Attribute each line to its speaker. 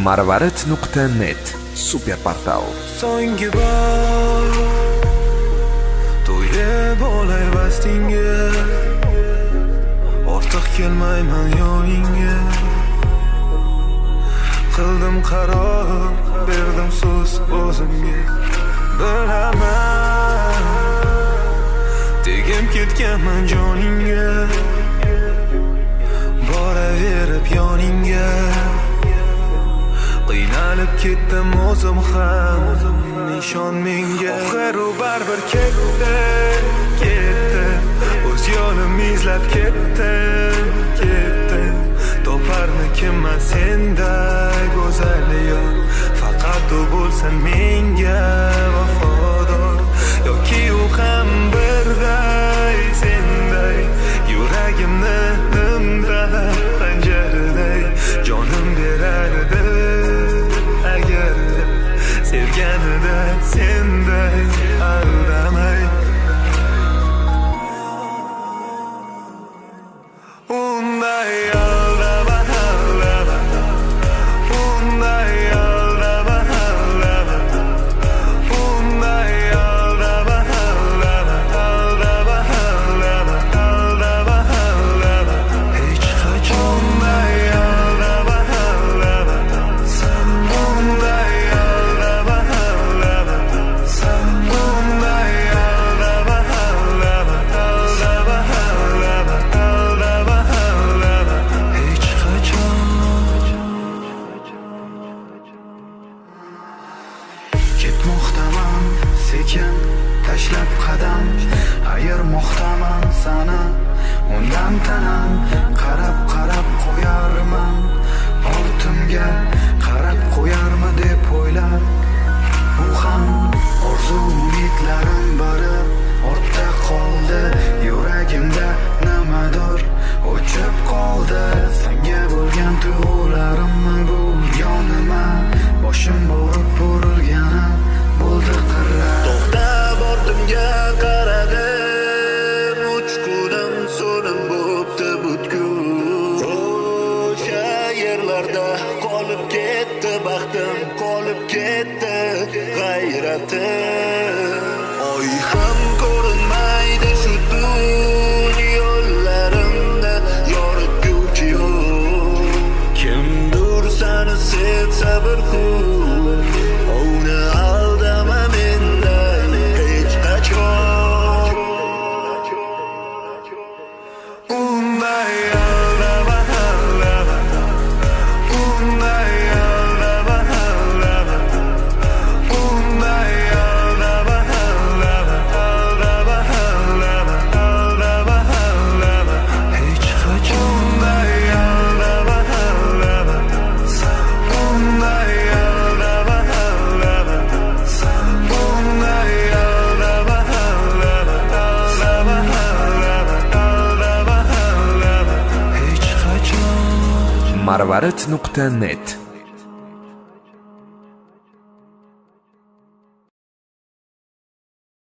Speaker 1: marvarid.net super portal.
Speaker 2: So'nggi bor to'yib olay vastinga, ortiq kelmayman yoningga. Qildim qaror, berdim so'z o'zimga. Bilaman tegib ketganman joningga, boraverib yoningga. Qiynalib ketdim o'zim ham, nishon menga. Oxir u baribir ketdi, o'z yo'lim izlab ketdim. Toparmikinman senday go'zal yor, faqat u bo'lsin menga vafodor. Yoki u ham birday senday, yuragimni nimda panjaraday jonim berardi. Agar sevganida senday aldamay, unday aldama, unday aldama, unday aldama, hech qachon unday aldama, unday ketmoqdaman sekin tashlab qadam, ayirmoqdaman sana undan tanam. Qarab qo'yarman ortimga, qarab qo'yarmi deb o'ylab. Bu ham orzu umidlarim bari ortda qoldi. Yuragimda nimadir o'chib qoldi. Senga bo'lgan tuyg'ularimni bu yonima, boshim borib burilgani bo'ldi qirra. To'xtab ortimga qaradim, uch-kunim so'lim bo'pti butkul. O'sha yerlarda qolib ketdi baxtim, qolib ketdi g'ayratim. Oy ham ko'rinmaydi shu tun yo'llarimda, yoritguvchi yo'q. Kimdir seni sevsa bir kun, uni aldama menday hech qachon. Unday aldama, unday aldama, unday aldama, hech qachon. Unday aldama, unday
Speaker 1: marvarid.net